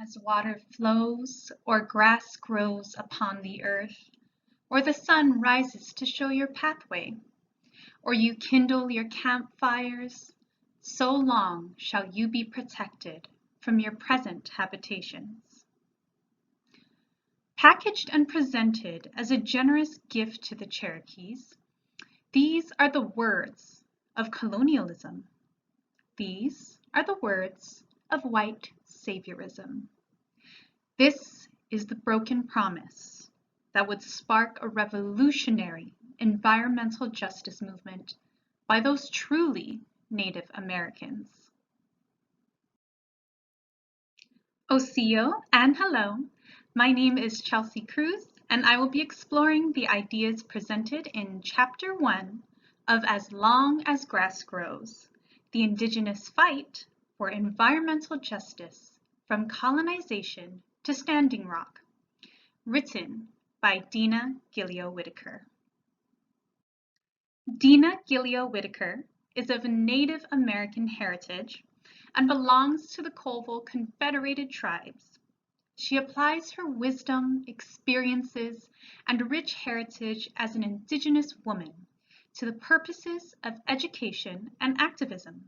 as water flows or grass grows upon the earth, or the sun rises to show your pathway, or you kindle your campfires, so long shall you be protected from your present habitations. Packaged and presented as a generous gift to the Cherokees, these are the words of colonialism. These are the words of white saviorism. This is the broken promise that would spark a revolutionary environmental justice movement by those truly Native Americans. Osio and hello, my name is Chelsea Cruz, and I will be exploring the ideas presented in Chapter 1 of As Long as Grass Grows, the Indigenous Fight for Environmental Justice from Colonization to Standing Rock, written by Dina Gilio-Whitaker. Dina Gilio-Whitaker is of Native American heritage and belongs to the Colville Confederated Tribes. She applies her wisdom, experiences, and rich heritage as an Indigenous woman to the purposes of education and activism.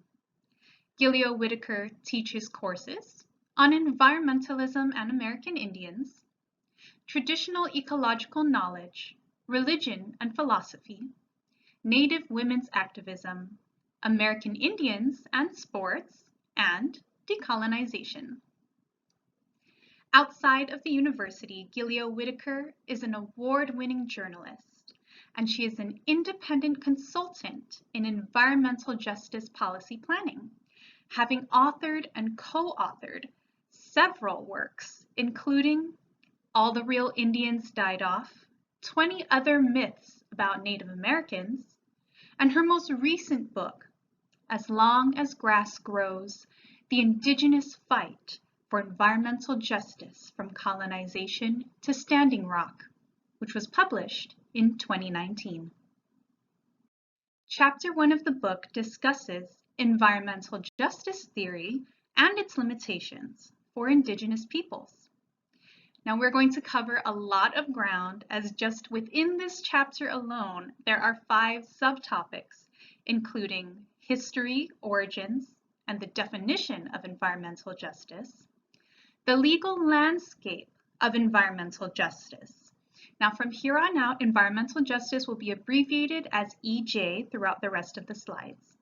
Gilio-Whitaker teaches courses on environmentalism and American Indians, traditional ecological knowledge, religion and philosophy, Native women's activism, American Indians and sports, and decolonization. Outside of the university, Gilio-Whitaker is an award-winning journalist, and she is an independent consultant in environmental justice policy planning, having authored and co-authored several works, including All the Real Indians Died Off, 20 Other Myths About Native Americans, and her most recent book, As Long as Grass Grows, The Indigenous Fight for Environmental Justice from Colonization to Standing Rock, which was published in 2019. Chapter 1 of the book discusses environmental justice theory and its limitations for Indigenous peoples. Now we're going to cover a lot of ground, as just within this chapter alone, there are 5 subtopics, including history, origins, and the definition of environmental justice, the legal landscape of environmental justice. Now from here on out, environmental justice will be abbreviated as EJ throughout the rest of the slides.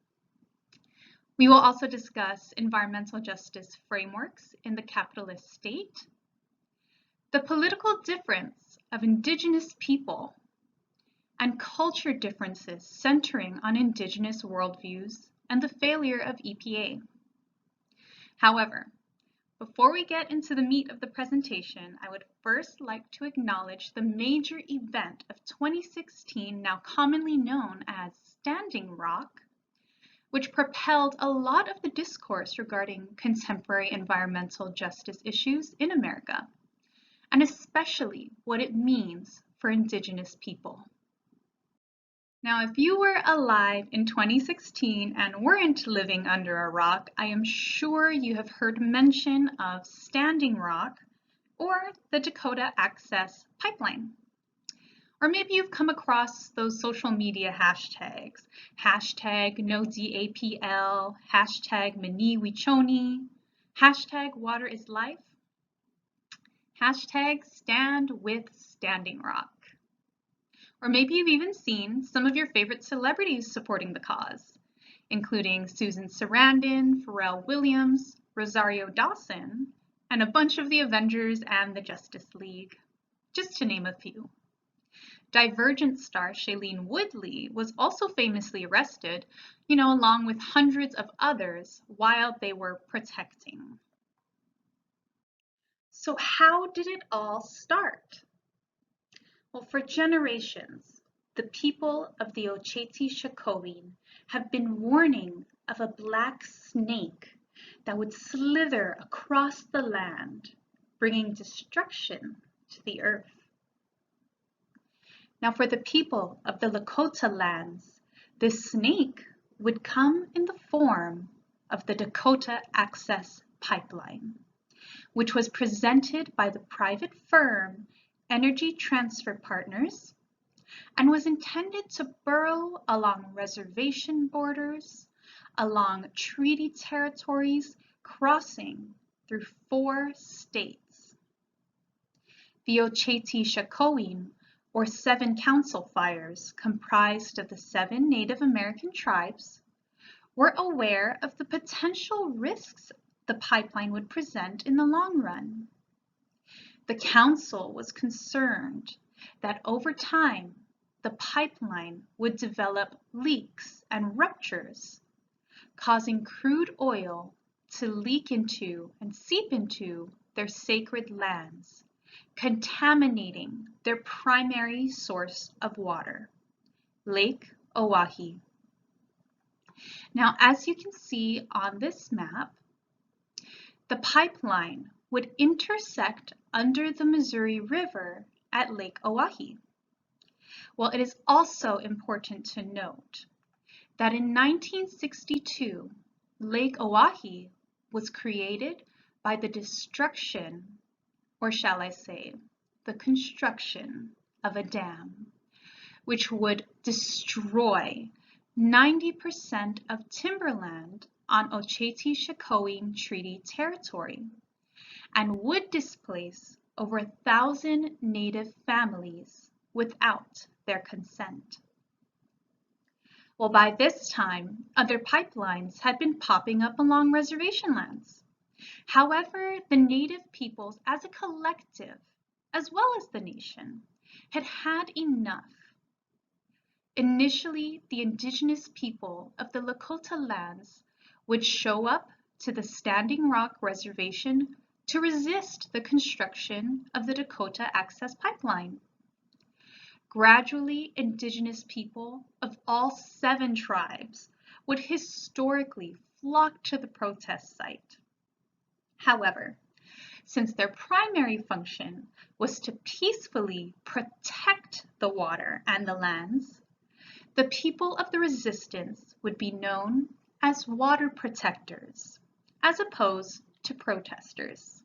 We will also discuss environmental justice frameworks in the capitalist state, the political difference of Indigenous people, and culture differences centering on Indigenous worldviews and the failure of EPA. However, before we get into the meat of the presentation, I would first like to acknowledge the major event of 2016, now commonly known as Standing Rock, which propelled a lot of the discourse regarding contemporary environmental justice issues in America, and especially what it means for Indigenous people. Now, if you were alive in 2016 and weren't living under a rock, I am sure you have heard mention of Standing Rock or the Dakota Access Pipeline. Or maybe you've come across those social media hashtags, hashtag NoDAPL, hashtag Maniwichoni, hashtag Water is Life, hashtag Stand with Standing Rock. Or maybe you've even seen some of your favorite celebrities supporting the cause, including Susan Sarandon, Pharrell Williams, Rosario Dawson, and a bunch of the Avengers and the Justice League, just to name a few. Divergent star Shailene Woodley was also famously arrested, along with hundreds of others while they were protecting. So how did it all start? Well, for generations, the people of the Oceti-Sakowin have been warning of a black snake that would slither across the land, bringing destruction to the earth. Now, for the people of the Lakota lands, this snake would come in the form of the Dakota Access Pipeline, which was presented by the private firm Energy Transfer Partners and was intended to burrow along reservation borders, along treaty territories, crossing through 4 states. The Oceti-Sakowin, or 7 council fires comprised of the 7 Native American tribes, were aware of the potential risks the pipeline would present in the long run. The council was concerned that over time, the pipeline would develop leaks and ruptures, causing crude oil to leak into and seep into their sacred lands, contaminating their primary source of water, Lake Oahe. Now, as you can see on this map, the pipeline would intersect under the Missouri River at Lake Oahe. Well, it is also important to note that in 1962, Lake Oahe was created by the destruction, or shall I say, the construction of a dam, which would destroy 90% of timberland on Oceti-Sakowin Treaty territory and would displace over 1,000 Native families without their consent. Well, by this time, other pipelines had been popping up along reservation lands. However, the Native peoples as a collective, as well as the nation, had had enough. Initially, the indigenous people of the Lakota lands would show up to the Standing Rock Reservation to resist the construction of the Dakota Access Pipeline. Gradually, indigenous people of all 7 tribes would historically flock to the protest site. However, since their primary function was to peacefully protect the water and the lands, the people of the resistance would be known as water protectors, as opposed to protesters.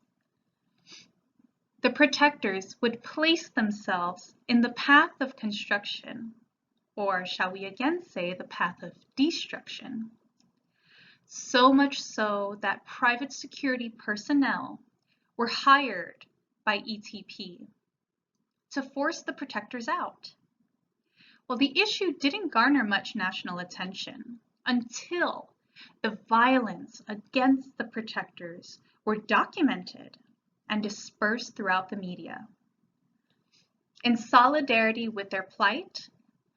The protectors would place themselves in the path of construction, or shall we again say the path of destruction, so much so that private security personnel were hired by ETP to force the protectors out. Well, the issue didn't garner much national attention until the violence against the protectors were documented and dispersed throughout the media. In solidarity with their plight,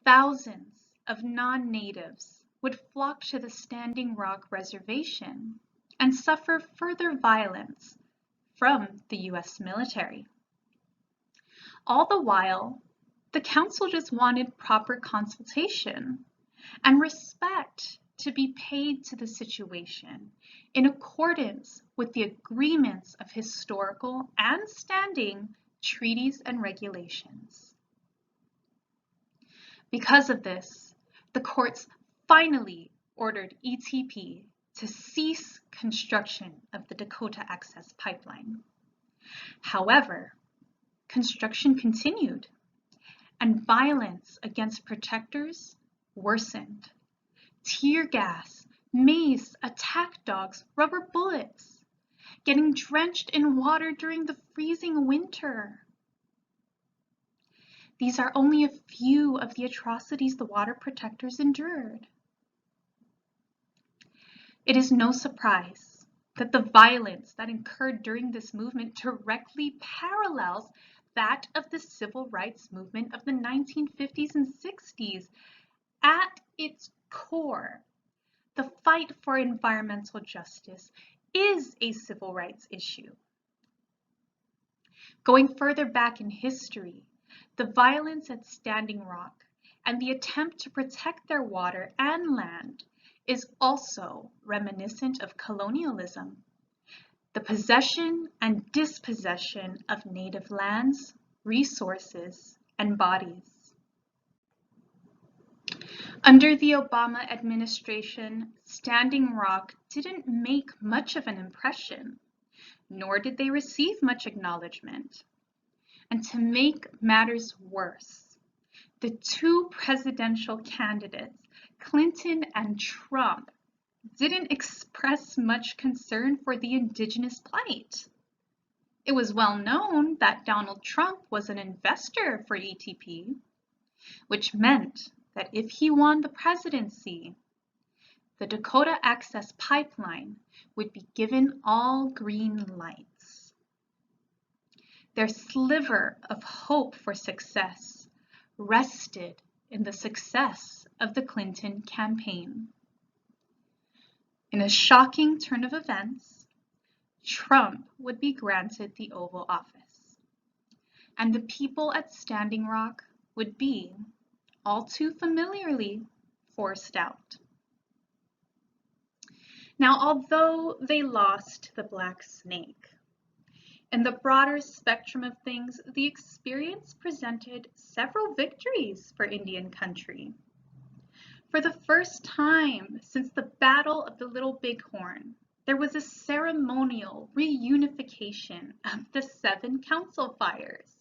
thousands of non-natives would flock to the Standing Rock Reservation and suffer further violence from the U.S. military. All the while, the council just wanted proper consultation and respect to be paid to the situation in accordance with the agreements of historical and standing treaties and regulations. Because of this, the courts finally ordered ETP to cease construction of the Dakota Access Pipeline. However, construction continued and violence against protectors worsened. Tear gas, mace, attack dogs, rubber bullets, getting drenched in water during the freezing winter. These are only a few of the atrocities the water protectors endured. It is no surprise that the violence that occurred during this movement directly parallels that of the civil rights movement of the 1950s and 60s. At its core, the fight for environmental justice is a civil rights issue. Going further back in history, the violence at Standing Rock and the attempt to protect their water and land is also reminiscent of colonialism, the possession and dispossession of native lands, resources, and bodies. Under the Obama administration, Standing Rock didn't make much of an impression, nor did they receive much acknowledgement. And to make matters worse, the two presidential candidates, Clinton and Trump, didn't express much concern for the indigenous plight. It was well known that Donald Trump was an investor for ETP, which meant that if he won the presidency, the Dakota Access Pipeline would be given all green lights. Their sliver of hope for success rested in the success of the Clinton campaign. In a shocking turn of events, Trump would be granted the Oval Office, and the people at Standing Rock would be, all too familiarly, forced out. Now, although they lost the Black Snake, in the broader spectrum of things, the experience presented several victories for Indian country. For the first time since the Battle of the Little Bighorn, there was a ceremonial reunification of the 7 council fires.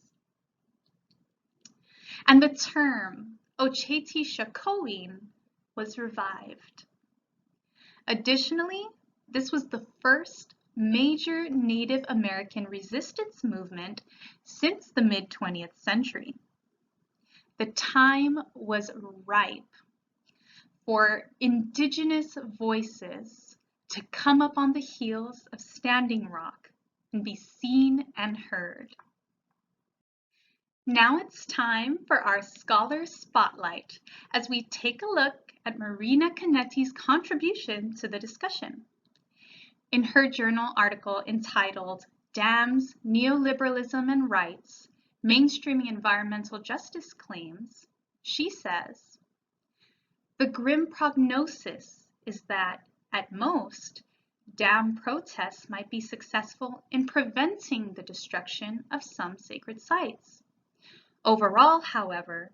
And the term Ocheti Shakowin was revived. Additionally, this was the first major Native American resistance movement since the mid-20th century. The time was ripe for indigenous voices to come up on the heels of Standing Rock and be seen and heard. Now it's time for our Scholar Spotlight as we take a look at Marina Canetti's contribution to the discussion. In her journal article entitled Dams, Neoliberalism and Rights, Mainstreaming Environmental Justice Claims, she says, "The grim prognosis is that, at most, dam protests might be successful in preventing the destruction of some sacred sites. Overall, however,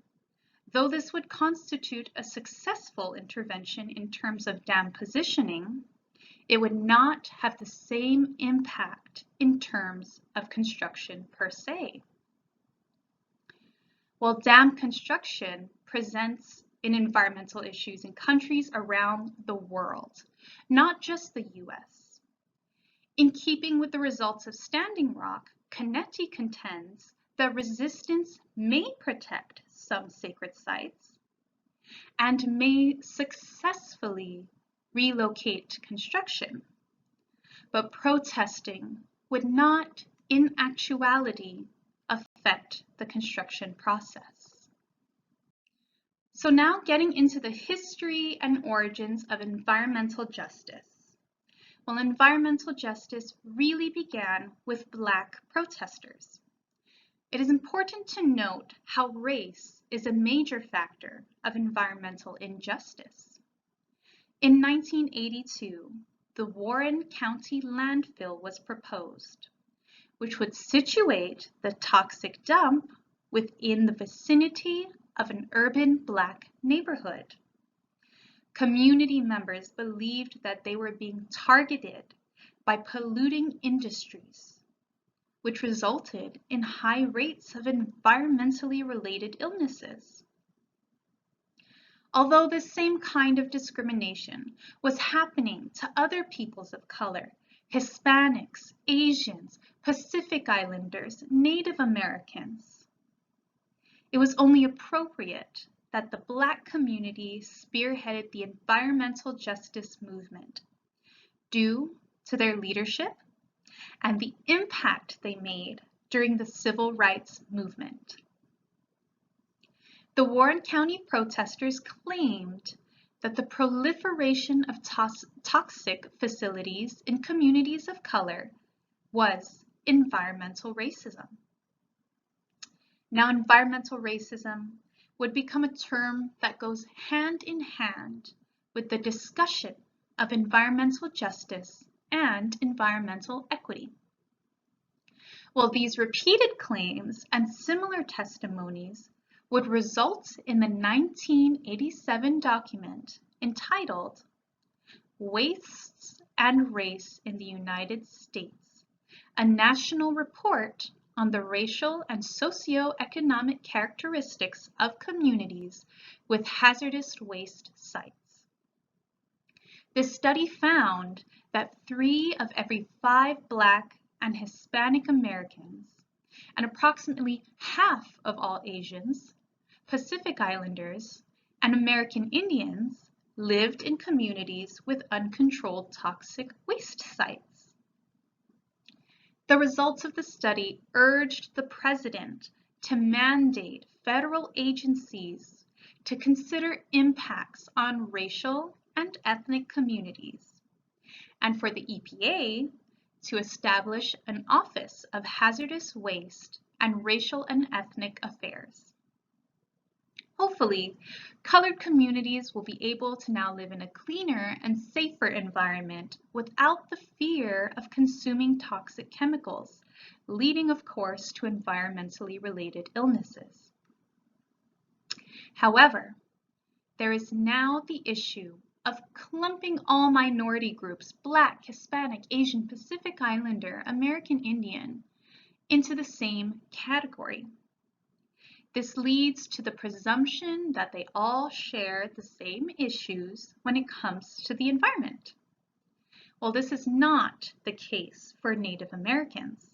though this would constitute a successful intervention in terms of dam positioning, it would not have the same impact in terms of construction per se." While dam construction presents in environmental issues in countries around the world, not just the US. In keeping with the results of Standing Rock, Canetti contends that resistance may protect some sacred sites and may successfully relocate construction, but protesting would not, in actuality, affect the construction process. So now getting into the history and origins of environmental justice. Well, environmental justice really began with Black protesters. It is important to note how race is a major factor of environmental injustice. In 1982, the Warren County landfill was proposed, which would situate the toxic dump within the vicinity of an urban Black neighborhood. Community members believed that they were being targeted by polluting industries, which resulted in high rates of environmentally related illnesses. Although the same kind of discrimination was happening to other peoples of color, Hispanics, Asians, Pacific Islanders, Native Americans, it was only appropriate that the Black community spearheaded the environmental justice movement due to their leadership and the impact they made during the civil rights movement. The Warren County protesters claimed that the proliferation of toxic facilities in communities of color was environmental racism. Now, environmental racism would become a term that goes hand in hand with the discussion of environmental justice and environmental equity. Well, these repeated claims and similar testimonies would result in the 1987 document entitled Wastes and Race in the United States, a national report on the racial and socio-economic characteristics of communities with hazardous waste sites. This study found that 3 of every 5 Black and Hispanic Americans, and approximately half of all Asians, Pacific Islanders, and American Indians lived in communities with uncontrolled toxic waste sites. The results of the study urged the President to mandate federal agencies to consider impacts on racial and ethnic communities, and for the EPA to establish an Office of Hazardous Waste and Racial and Ethnic Affairs. Hopefully, colored communities will be able to now live in a cleaner and safer environment without the fear of consuming toxic chemicals, leading, of course, to environmentally related illnesses. However, there is now the issue of clumping all minority groups, Black, Hispanic, Asian, Pacific Islander, American Indian, into the same category. This leads to the presumption that they all share the same issues when it comes to the environment. Well, this is not the case for Native Americans,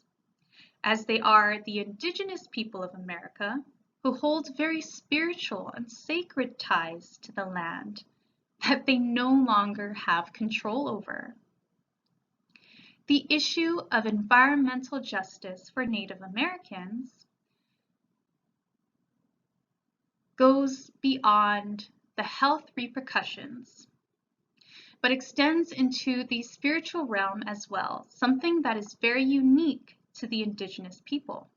as they are the indigenous people of America who hold very spiritual and sacred ties to the land that they no longer have control over. The issue of environmental justice for Native Americans goes beyond the health repercussions, but extends into the spiritual realm as well, something that is very unique to the indigenous people.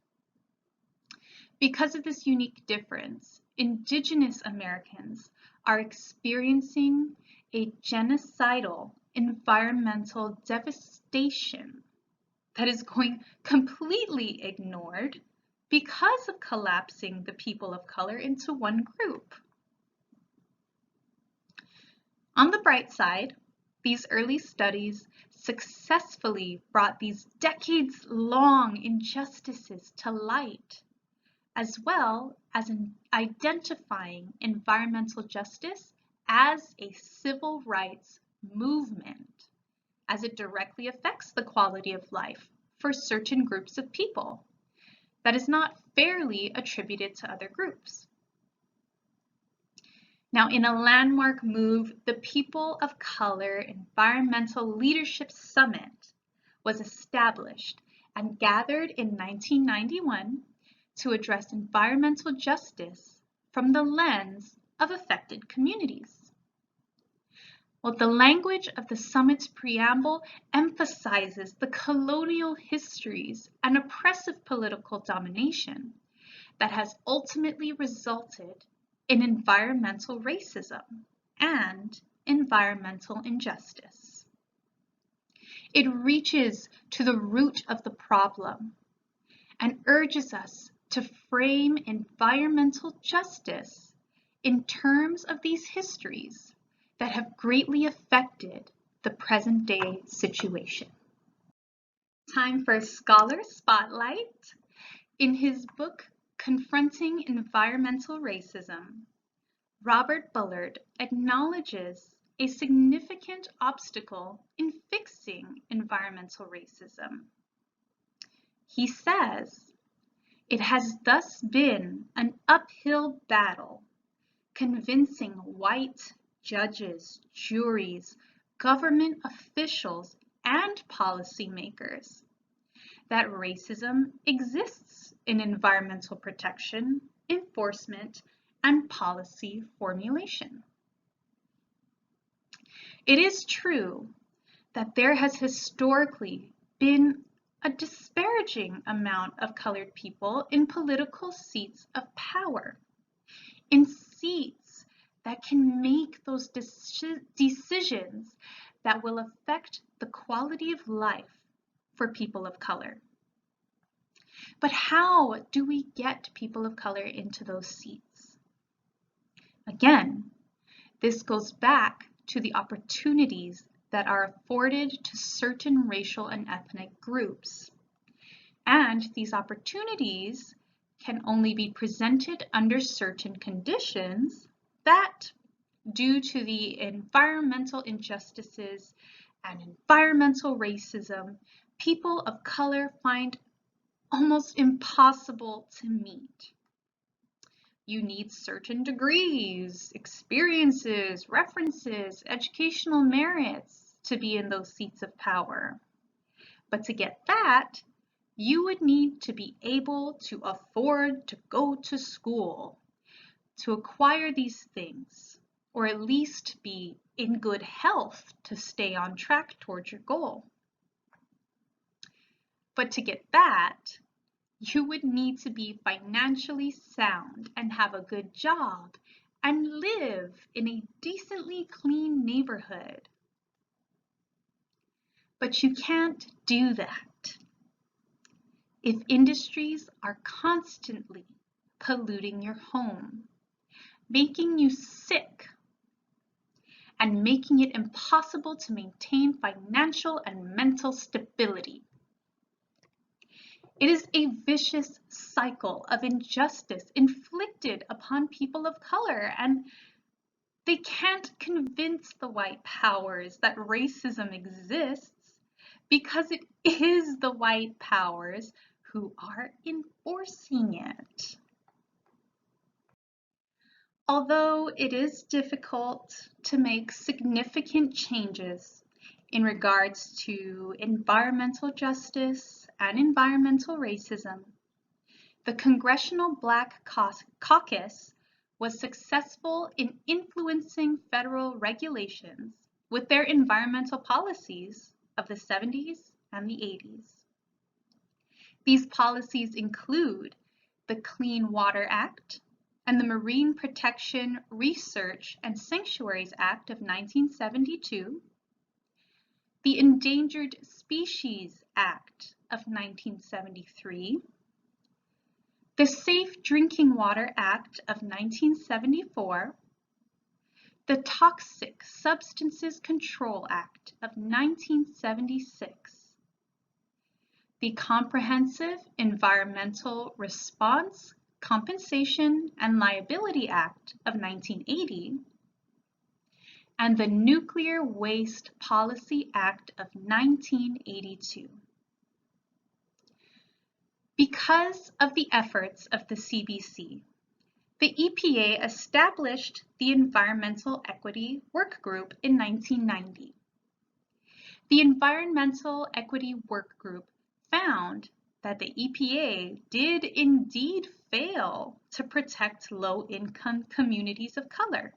Because of this unique difference, indigenous Americans are experiencing a genocidal environmental devastation that is going completely ignored because of collapsing the people of color into one group. On the bright side, these early studies successfully brought these decades-long injustices to light, as well as identifying environmental justice as a civil rights movement, as it directly affects the quality of life for certain groups of people that is not fairly attributed to other groups. Now, in a landmark move, the People of Color Environmental Leadership Summit was established and gathered in 1991 to address environmental justice from the lens of affected communities. Well, the language of the summit's preamble emphasizes the colonial histories and oppressive political domination that has ultimately resulted in environmental racism and environmental injustice. It reaches to the root of the problem and urges us to frame environmental justice in terms of these histories that have greatly affected the present-day situation. Time for a scholar spotlight. In his book, Confronting Environmental Racism, Robert Bullard acknowledges a significant obstacle in fixing environmental racism. He says, "It has thus been an uphill battle, convincing white judges, juries, government officials, and policymakers that racism exists in environmental protection, enforcement, and policy formulation." It is true that there has historically been a disparaging amount of colored people in political seats of power, in seats that can make those decisions that will affect the quality of life for people of color. But how do we get people of color into those seats? Again, this goes back to the opportunities that are afforded to certain racial and ethnic groups. And these opportunities can only be presented under certain conditions that, due to the environmental injustices and environmental racism, people of color find almost impossible to meet. You need certain degrees, experiences, references, educational merits to be in those seats of power. But to get that, you would need to be able to afford to go to school, to acquire these things, or at least be in good health to stay on track towards your goal. But to get that, you would need to be financially sound and have a good job and live in a decently clean neighborhood. But you can't do that if industries are constantly polluting your home, making you sick, and making it impossible to maintain financial and mental stability. It is a vicious cycle of injustice inflicted upon people of color, and they can't convince the white powers that racism exists because it is the white powers who are enforcing it. Although it is difficult to make significant changes in regards to environmental justice and environmental racism, the Congressional Black Caucus was successful in influencing federal regulations with their environmental policies of the 70s and the 80s. These policies include the Clean Water Act and the Marine Protection, Research, and Sanctuaries Act of 1972, the Endangered Species Act of 1973, the Safe Drinking Water Act of 1974, the Toxic Substances Control Act of 1976, the Comprehensive Environmental Response, Compensation, and Liability Act of 1980, and the Nuclear Waste Policy Act of 1982. Because of the efforts of the CBC, the EPA established the Environmental Equity Work Group in 1990. The Environmental Equity Work Group found that the EPA did indeed fail to protect low-income communities of color,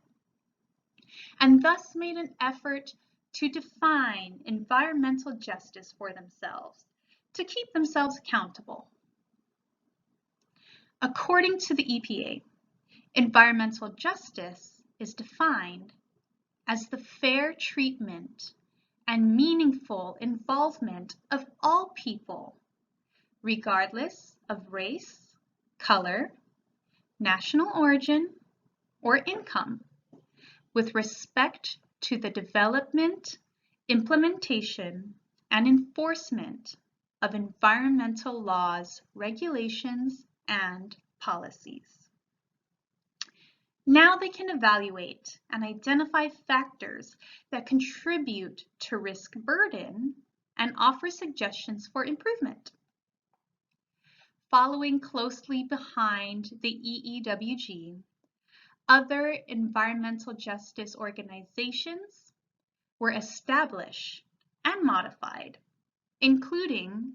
and thus made an effort to define environmental justice for themselves, to keep themselves accountable. According to the EPA, environmental justice is defined as the fair treatment and meaningful involvement of all people, regardless of race, color, national origin, or income, with respect to the development, implementation, and enforcement of environmental laws, regulations, and policies. Now they can evaluate and identify factors that contribute to risk burden and offer suggestions for improvement. Following closely behind the EEWG, other environmental justice organizations were established and modified, including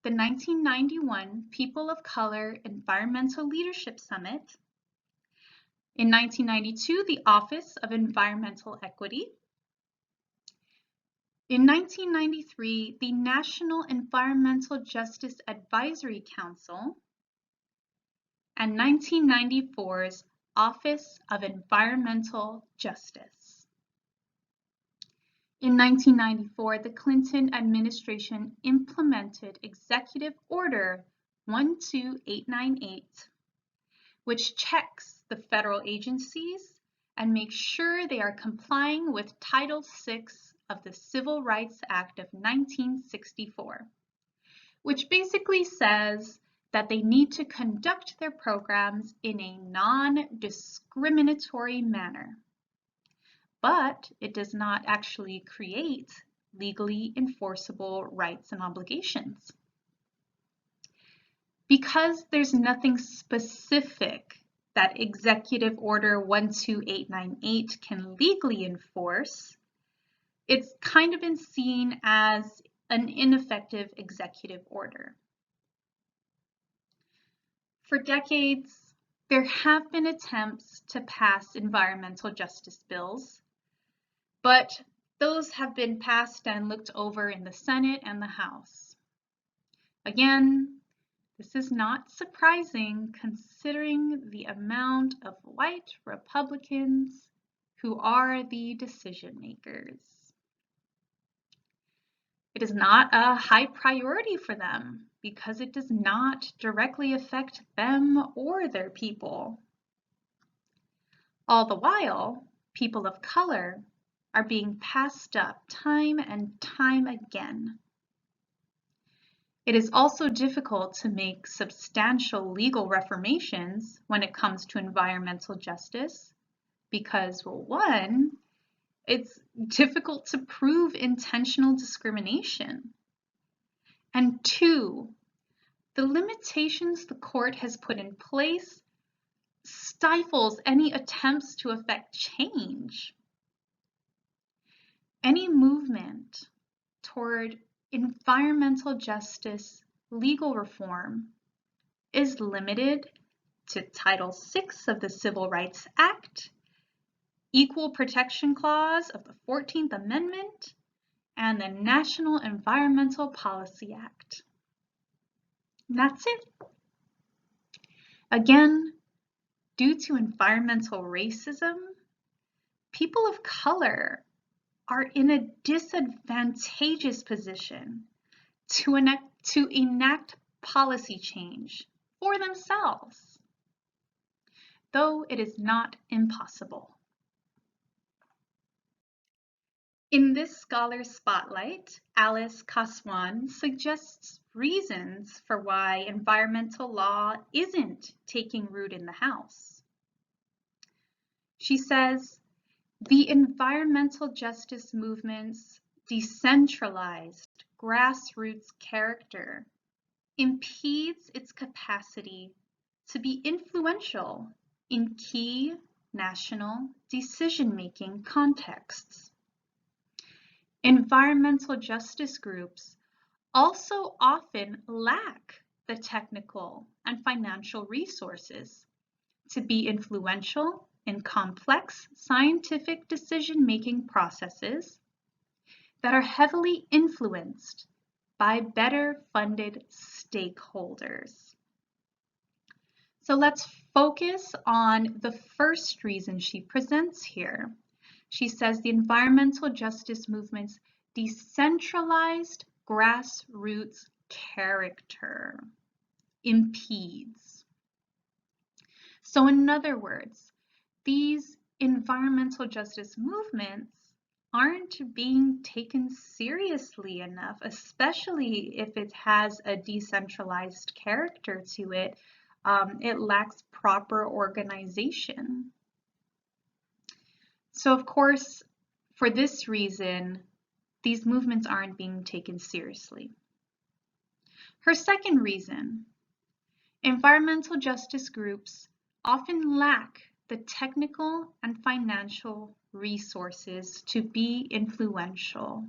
the 1991 People of Color Environmental Leadership Summit, in 1992, the Office of Environmental Equity, in 1993, the National Environmental Justice Advisory Council, and 1994's Office of Environmental Justice. In 1994, the Clinton administration implemented Executive Order 12898, which checks the federal agencies and makes sure they are complying with Title VI of the Civil Rights Act of 1964, which basically says that they need to conduct their programs in a non-discriminatory manner. But it does not actually create legally enforceable rights and obligations. Because there's nothing specific that Executive Order 12898 can legally enforce, it's kind of been seen as an ineffective executive order. For decades, there have been attempts to pass environmental justice bills, but those have been passed and looked over in the Senate and the House. Again, this is not surprising considering the amount of white Republicans who are the decision makers. It is not a high priority for them because it does not directly affect them or their people. All the while, people of color are being passed up time and time again. It is also difficult to make substantial legal reformations when it comes to environmental justice because, well, one, it's difficult to prove intentional discrimination. And two, the limitations the court has put in place stifles any attempts to effect change. Any movement toward environmental justice legal reform is limited to Title VI of the Civil Rights Act, Equal Protection Clause of the 14th Amendment, and the National Environmental Policy Act. And that's it. Again, due to environmental racism, people of color are in a disadvantageous position to enact policy change for themselves, though it is not impossible. In this scholar spotlight, Alice Kaswan suggests reasons for why environmental law isn't taking root in the House. She says, the environmental justice movement's decentralized grassroots character impedes its capacity to be influential in key national decision-making contexts. Environmental justice groups also often lack the technical and financial resources to be influential in complex scientific decision-making processes that are heavily influenced by better funded stakeholders. So let's focus on the first reason she presents here. She says the environmental justice movement's decentralized grassroots character impedes. So in other words, these environmental justice movements aren't being taken seriously enough, especially if it has a decentralized character to it. It lacks proper organization. So of course, for this reason, these movements aren't being taken seriously. Her second reason, environmental justice groups often lack the technical and financial resources to be influential.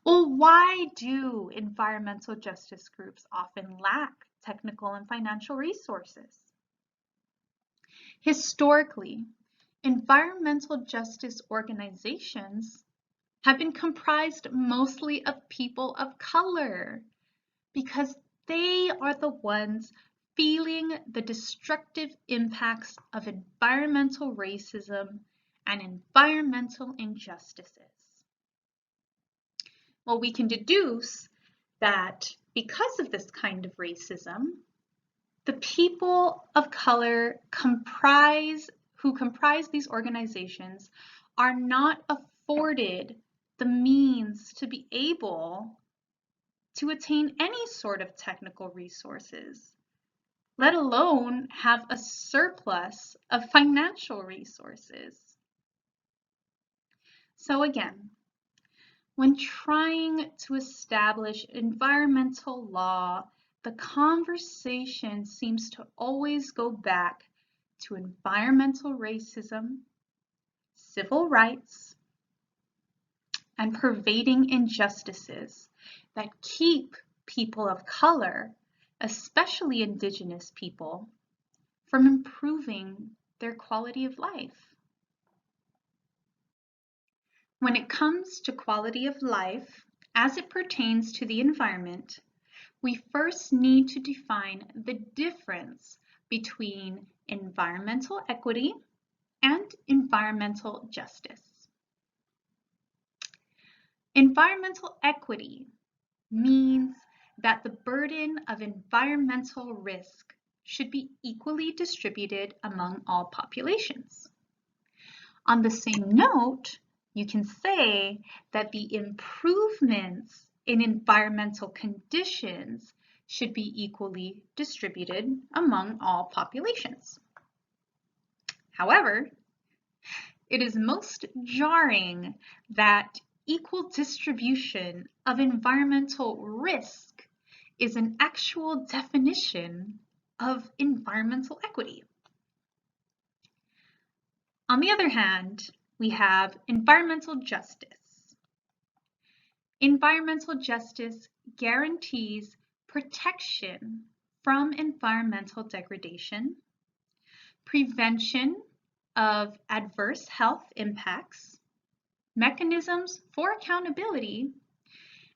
Well, why do environmental justice groups often lack technical and financial resources? Historically, environmental justice organizations have been comprised mostly of people of color because they are the ones feeling the destructive impacts of environmental racism and environmental injustices. Well, we can deduce that because of this kind of racism, the people of color who comprise these organizations are not afforded the means to be able to attain any sort of technical resources, let alone have a surplus of financial resources. So again, when trying to establish environmental law, the conversation seems to always go back to environmental racism, civil rights, and pervading injustices that keep people of color, especially Indigenous people, from improving their quality of life. When it comes to quality of life, as it pertains to the environment, we first need to define the difference between environmental equity and environmental justice. Environmental equity means that the burden of environmental risk should be equally distributed among all populations. On the same note, you can say that the improvements in environmental conditions should be equally distributed among all populations. However, it is most jarring that equal distribution of environmental risk is an actual definition of environmental equity. On the other hand, we have environmental justice. Environmental justice guarantees protection from environmental degradation, prevention of adverse health impacts, mechanisms for accountability,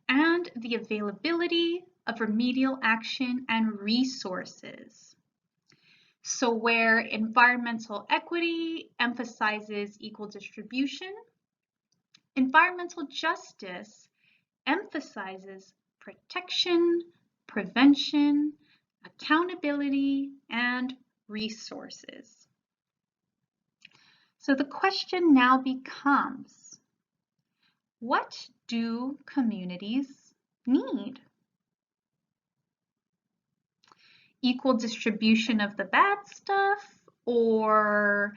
and the availability of remedial action and resources. So where environmental equity emphasizes equal distribution, environmental justice emphasizes protection, prevention, accountability, and resources. So the question now becomes, what do communities need? Equal distribution of the bad stuff, or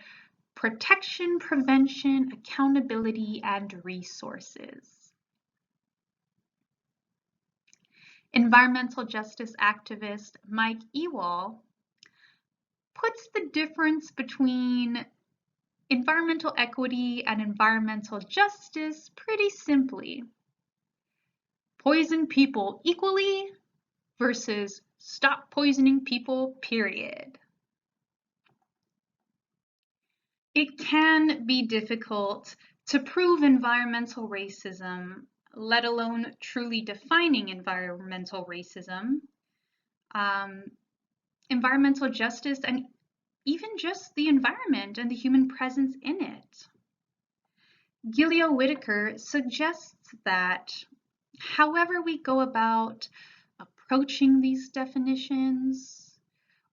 protection, prevention, accountability, and resources? Environmental justice activist Mike Ewald puts the difference between environmental equity and environmental justice pretty simply. Poison people equally versus stop poisoning people, period. It can be difficult to prove environmental racism, let alone truly defining environmental racism, environmental justice, and even just the environment and the human presence in it. Gilio Whitaker suggests that however we go about approaching these definitions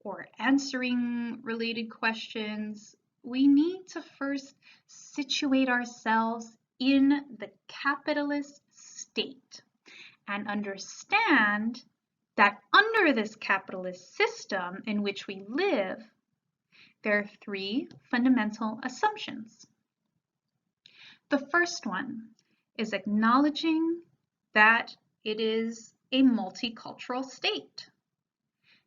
or answering related questions, we need to first situate ourselves in the capitalist state and understand that under this capitalist system in which we live, there are three fundamental assumptions. The first one is acknowledging that it is a multicultural state.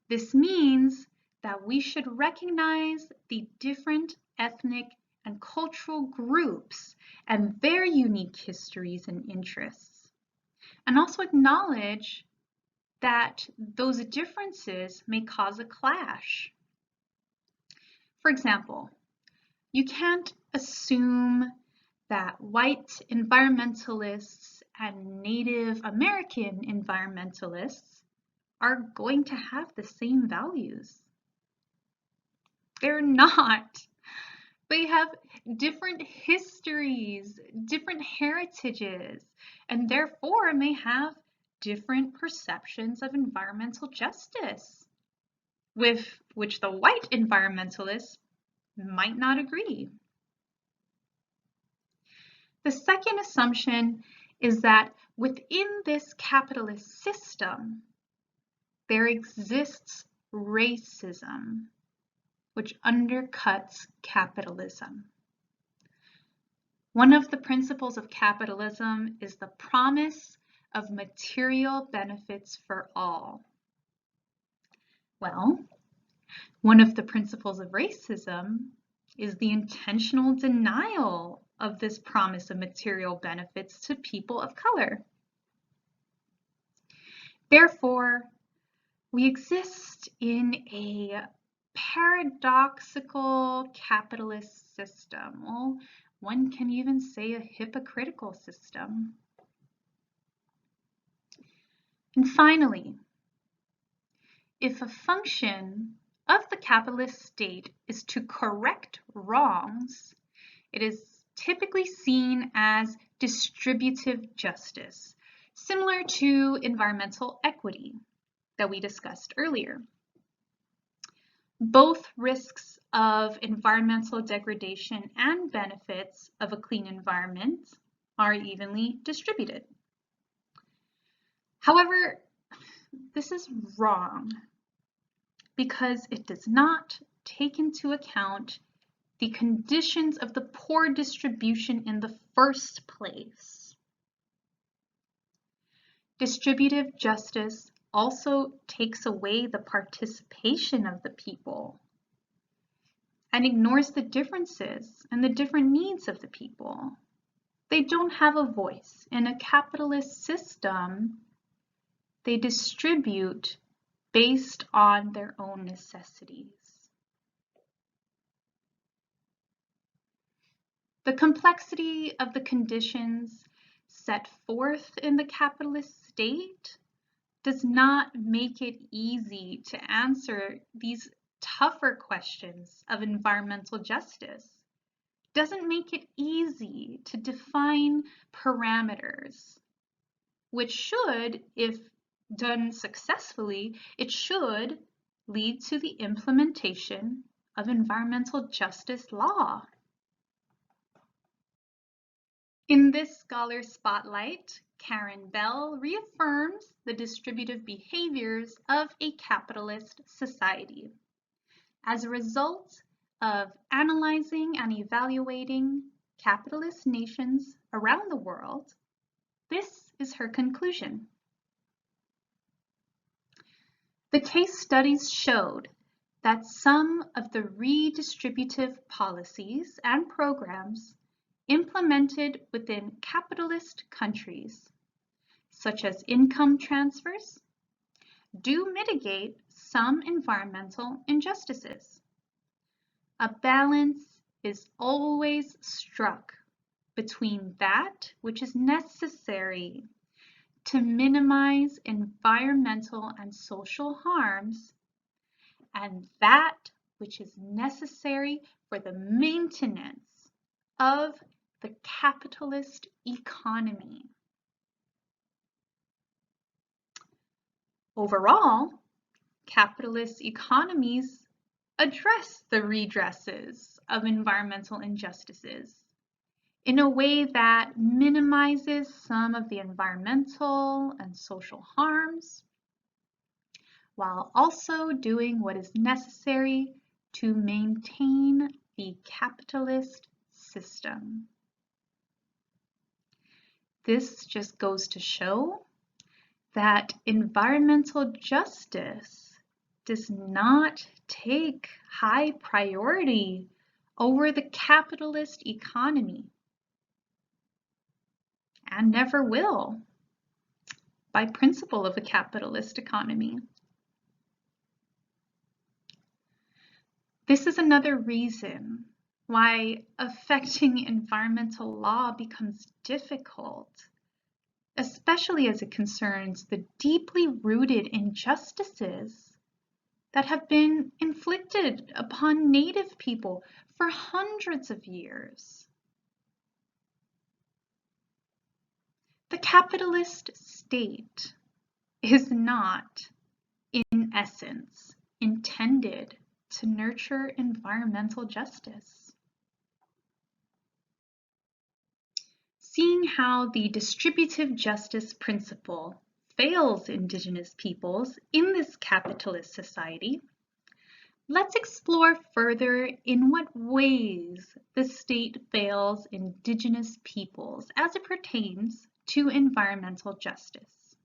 This means that we should recognize the different ethnic and cultural groups and their unique histories and interests, and also acknowledge that those differences may cause a clash. For example, you can't assume that white environmentalists and Native American environmentalists are going to have the same values. They're not. They have different histories, different heritages, and therefore may have different perceptions of environmental justice, with which the white environmentalists might not agree. The second assumption is that Within this capitalist system, there exists racism, which undercuts capitalism. One of the principles of capitalism is the promise of material benefits for all. Well, one of the principles of racism is the intentional denial of this promise of material benefits to people of color. Therefore, we exist in a paradoxical capitalist system. Well, one can even say a hypocritical system. And finally, if a function of the capitalist state is to correct wrongs, it is typically seen as distributive justice, similar to environmental equity that we discussed earlier. Both risks of environmental degradation and benefits of a clean environment are evenly distributed. However, this is wrong because it does not take into account the conditions of the poor distribution in the first place. Distributive justice also takes away the participation of the people and ignores the differences and the different needs of the people. They don't have a voice. In a capitalist system, they distribute based on their own necessities. The complexity of the conditions set forth in the capitalist state does not make it easy to answer these tougher questions of environmental justice. Doesn't make it easy to define parameters, which should, if done successfully, it should lead to the implementation of environmental justice law. In this scholar spotlight, Karen Bell reaffirms the distributive behaviors of a capitalist society. As a result of analyzing and evaluating capitalist nations around the world, this is her conclusion. The case studies showed that some of the redistributive policies and programs implemented within capitalist countries, such as income transfers, do mitigate some environmental injustices. A balance is always struck between that which is necessary to minimize environmental and social harms and that which is necessary for the maintenance of the capitalist economy. Overall, capitalist economies address the redresses of environmental injustices in a way that minimizes some of the environmental and social harms, while also doing what is necessary to maintain the capitalist system. This just goes to show that environmental justice does not take high priority over the capitalist economy and never will by principle of a capitalist economy. This is another reason why affecting environmental law becomes difficult, especially as it concerns the deeply rooted injustices that have been inflicted upon Native people for hundreds of years. The capitalist state is not, in essence, intended to nurture environmental justice. seeing how the distributive justice principle fails Indigenous peoples in this capitalist society, let's explore further in what ways the state fails Indigenous peoples as it pertains to environmental justice.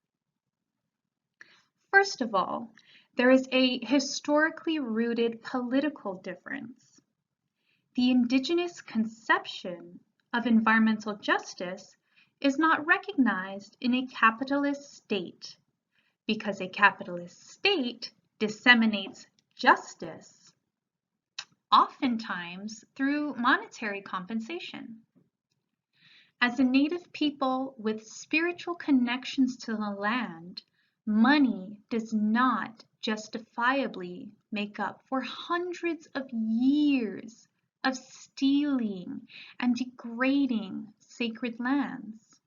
First of all, there is a historically rooted political difference. The Indigenous conception of environmental justice is not recognized in a capitalist state because a capitalist state disseminates justice, oftentimes through monetary compensation. As a native people with spiritual connections to the land, money does not justifiably make up for hundreds of years of stealing and degrading sacred lands.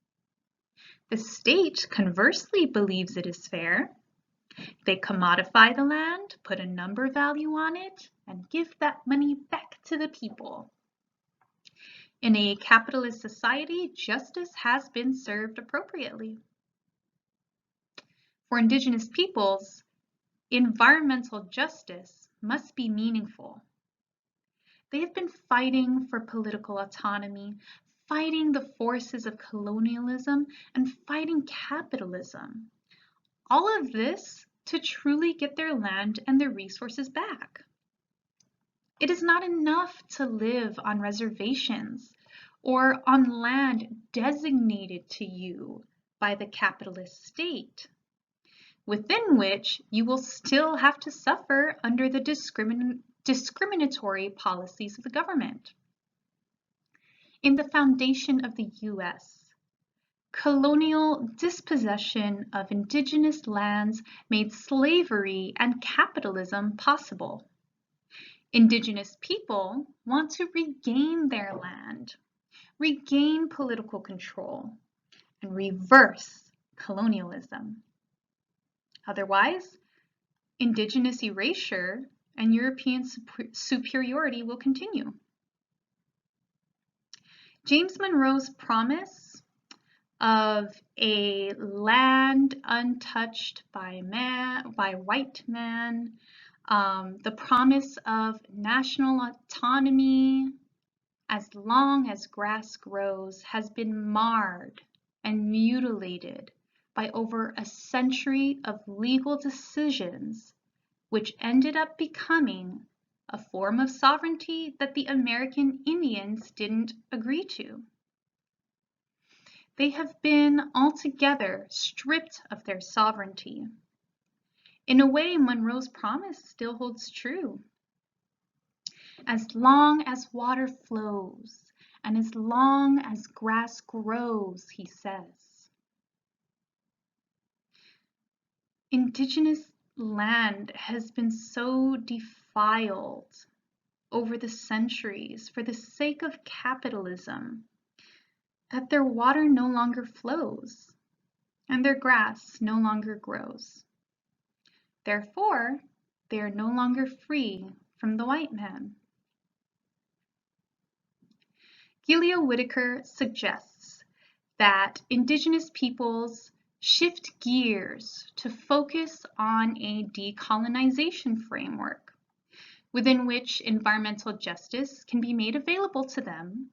The state conversely believes it is fair. They commodify the land, put a number value on it, and give that money back to the people. In a capitalist society, justice has been served appropriately. For Indigenous peoples, environmental justice must be meaningful. They have been fighting for political autonomy, fighting the forces of colonialism, and fighting capitalism. All of this to truly get their land and their resources back. It is not enough to live on reservations or on land designated to you by the capitalist state, within which you will still have to suffer under the discriminatory policies of the government. In the foundation of the U.S., colonial dispossession of indigenous lands made slavery and capitalism possible. Indigenous people want to regain their land, regain political control, and reverse colonialism. Otherwise, indigenous erasure and European superiority will continue. James Monroe's promise of a land untouched by white man, the promise of national autonomy as long as grass grows has been marred and mutilated by over a century of legal decisions, which ended up becoming a form of sovereignty that the American Indians didn't agree to. They have been altogether stripped of their sovereignty. In a way, Monroe's promise still holds true. As long as water flows and as long as grass grows, he says. Indigenous land has been so defiled over the centuries for the sake of capitalism that their water no longer flows and their grass no longer grows. Therefore, they are no longer free from the white man. Gilia Whitaker suggests that Indigenous peoples shift gears to focus on a decolonization framework within which environmental justice can be made available to them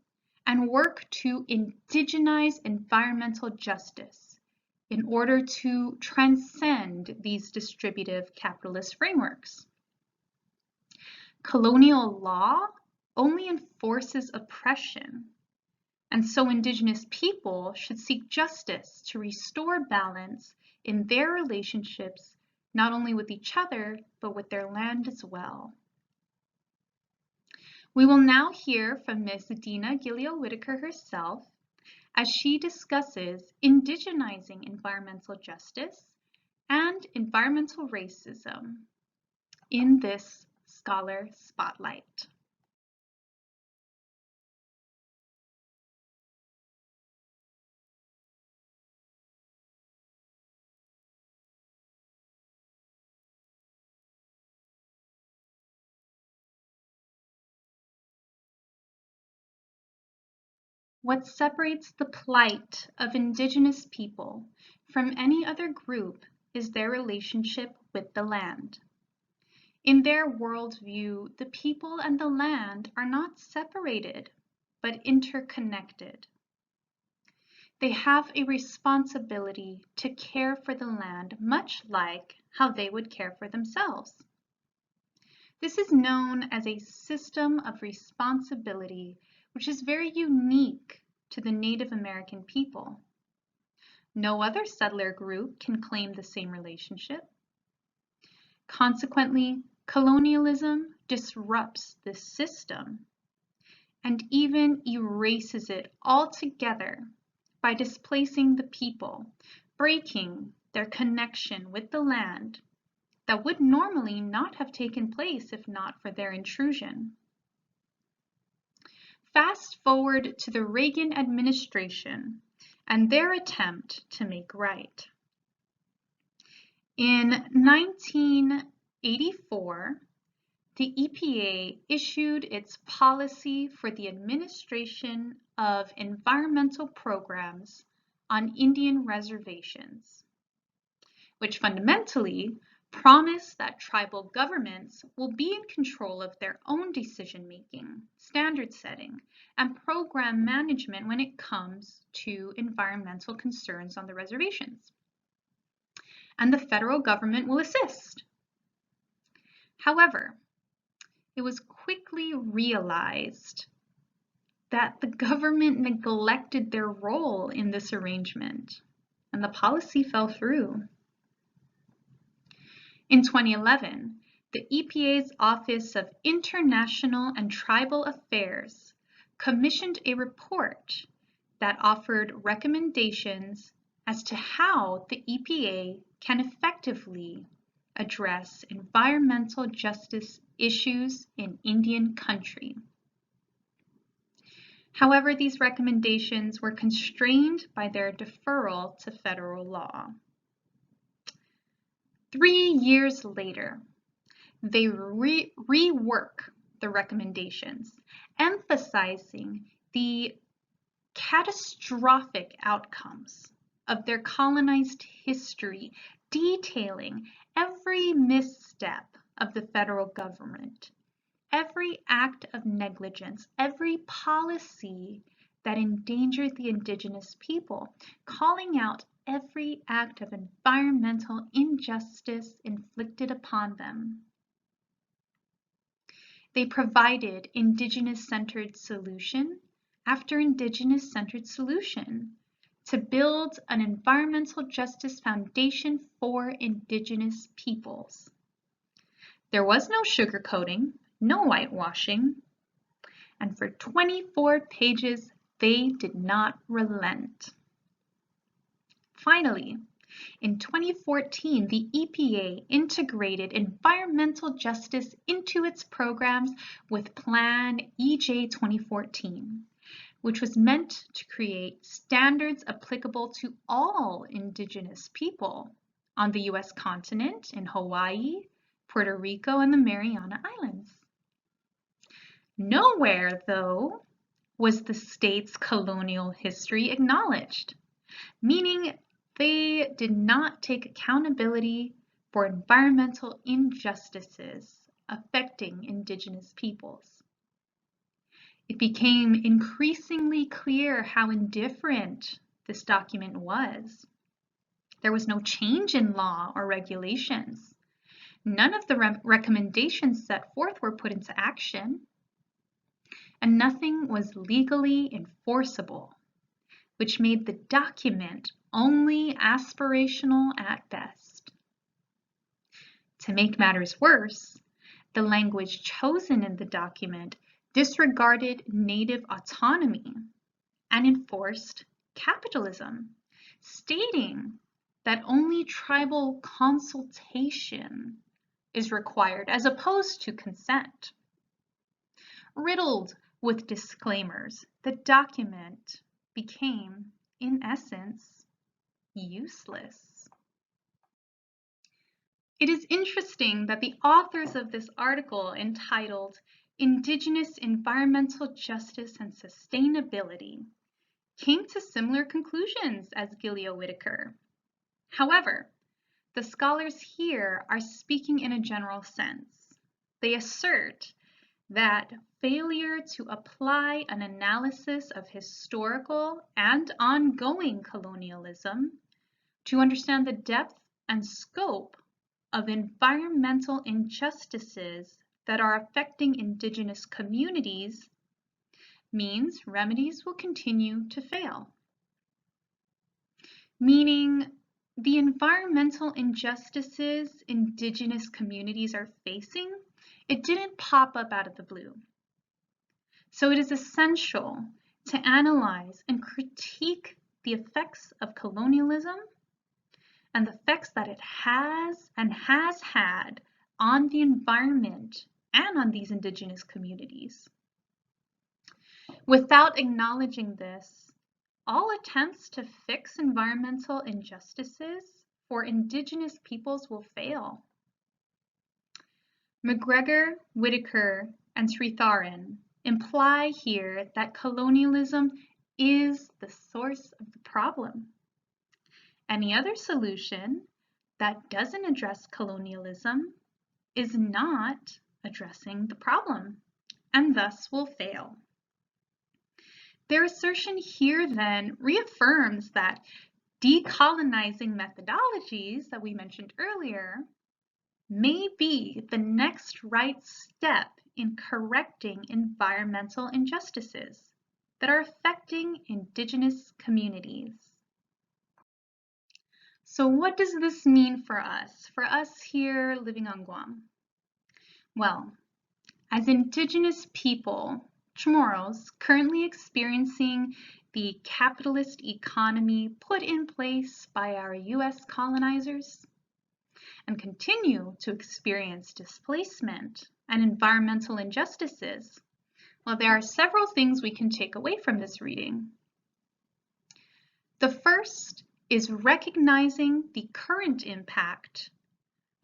and work to indigenize environmental justice in order to transcend these distributive capitalist frameworks. Colonial law only enforces oppression, and so Indigenous people should seek justice to restore balance in their relationships, not only with each other, but with their land as well. We will now hear from Ms. Dina Gilia Whitaker herself as she discusses indigenizing environmental justice and environmental racism in this Scholar Spotlight. What separates the plight of Indigenous people from any other group is their relationship with the land. In their worldview, the people and the land are not separated, but interconnected. They have a responsibility to care for the land, much like how they would care for themselves. This is known as a system of responsibility, which is very unique to the Native American people. No other settler group can claim the same relationship. Consequently, colonialism disrupts this system and even erases it altogether by displacing the people, breaking their connection with the land that would normally not have taken place if not for their intrusion. Fast forward to the Reagan administration and their attempt to make right. In 1984, the EPA issued its policy for the administration of environmental programs on Indian reservations, which fundamentally promised that tribal governments will be in control of their own decision-making, standard setting, and program management when it comes to environmental concerns on the reservations. And the federal government will assist. However, it was quickly realized that the government neglected their role in this arrangement, and the policy fell through. In 2011, the EPA's Office of International and Tribal Affairs commissioned a report that offered recommendations as to how the EPA can effectively address environmental justice issues in Indian country. However, these recommendations were constrained by their deferral to federal law. 3 years later, they rework the recommendations, emphasizing the catastrophic outcomes of their colonized history, detailing every misstep of the federal government, every act of negligence, every policy that endangered the indigenous people, calling out every act of environmental injustice inflicted upon them. They provided indigenous-centered solution after indigenous-centered solution to build an environmental justice foundation for indigenous peoples. There was no sugarcoating, no whitewashing, and for 24 pages, they did not relent. Finally, in 2014, the EPA integrated environmental justice into its programs with Plan EJ 2014, which was meant to create standards applicable to all indigenous people on the US continent, in Hawaii, Puerto Rico, and the Mariana Islands. Nowhere, though, was the state's colonial history acknowledged, meaning they did not take accountability for environmental injustices affecting indigenous peoples. It became increasingly clear how indifferent this document was. There was no change in law or regulations. None of the recommendations set forth were put into action, and nothing was legally enforceable, which made the document only aspirational at best. To make matters worse, the language chosen in the document disregarded Native autonomy and enforced capitalism, stating that only tribal consultation is required as opposed to consent. Riddled with disclaimers, the document became, in essence, useless. It is interesting that the authors of this article, entitled Indigenous Environmental Justice and Sustainability, came to similar conclusions as Gileo-Whittaker. However, the scholars here are speaking in a general sense. They assert that failure to apply an analysis of historical and ongoing colonialism to understand the depth and scope of environmental injustices that are affecting indigenous communities means remedies will continue to fail. Meaning, the environmental injustices indigenous communities are facing, it didn't pop up out of the blue. So it is essential to analyze and critique the effects of colonialism and the effects that it has and has had on the environment and on these indigenous communities. Without acknowledging this, all attempts to fix environmental injustices for indigenous peoples will fail. McGregor, Whittaker, and Sritharan imply here that colonialism is the source of the problem. Any other solution that doesn't address colonialism is not addressing the problem, and thus will fail. Their assertion here then reaffirms that decolonizing methodologies that we mentioned earlier may be the next right step in correcting environmental injustices that are affecting indigenous communities. So what does this mean for us here living on Guam? Well, as indigenous people, Chamorros, currently experiencing the capitalist economy put in place by our US colonizers, and continue to experience displacement and environmental injustices, well, there are several things we can take away from this reading. The first is recognizing the current impact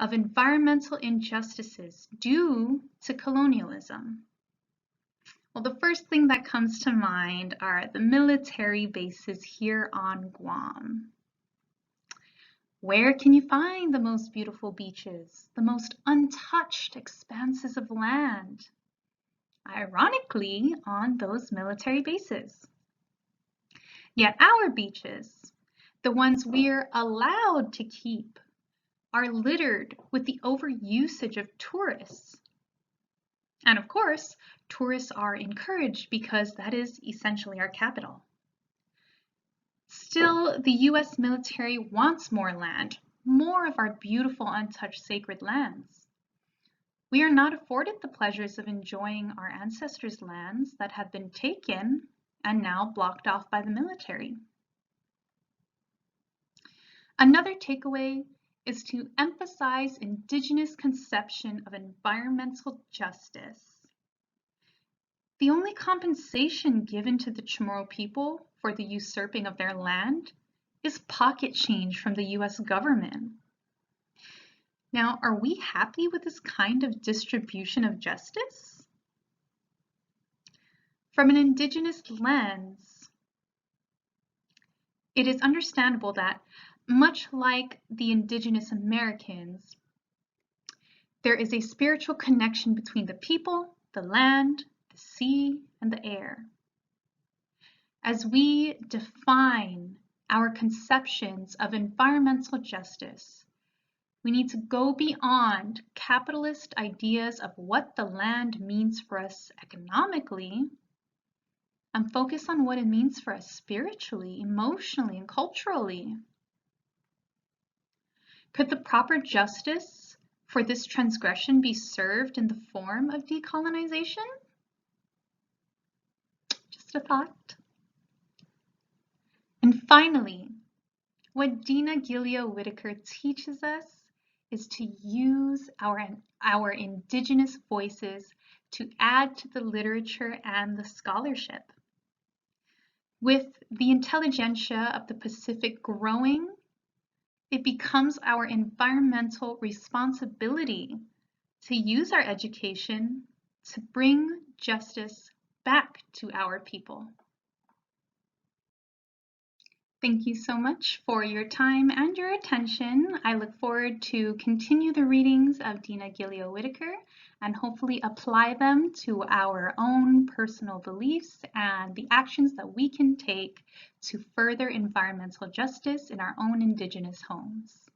of environmental injustices due to colonialism. Well, the first thing that comes to mind are the military bases here on Guam. Where can you find the most beautiful beaches, the most untouched expanses of land? Ironically, on those military bases. Yet our beaches, the ones we're allowed to keep, are littered with the overusage of tourists. And of course, tourists are encouraged because that is essentially our capital. Still, the US military wants more land, more of our beautiful untouched sacred lands. We are not afforded the pleasures of enjoying our ancestors' lands that have been taken and now blocked off by the military. Another takeaway is to emphasize indigenous conception of environmental justice. The only compensation given to the Chamorro people for the usurping of their land is pocket change from the US government. Now, are we happy with this kind of distribution of justice? From an indigenous lens, it is understandable that, much like the indigenous Americans, there is a spiritual connection between the people, the land, the sea, and the air. As we define our conceptions of environmental justice, we need to go beyond capitalist ideas of what the land means for us economically and focus on what it means for us spiritually, emotionally, and culturally. Could the proper justice for this transgression be served in the form of decolonization? Just a thought. And finally, what Dina Gileo-Whittaker teaches us is to use our indigenous voices to add to the literature and the scholarship. With the intelligentsia of the Pacific growing, it becomes our environmental responsibility to use our education to bring justice back to our people. Thank you so much for your time and your attention. I look forward to continue the readings of Dina Gilio Whitaker and hopefully apply them to our own personal beliefs and the actions that we can take to further environmental justice in our own Indigenous homes.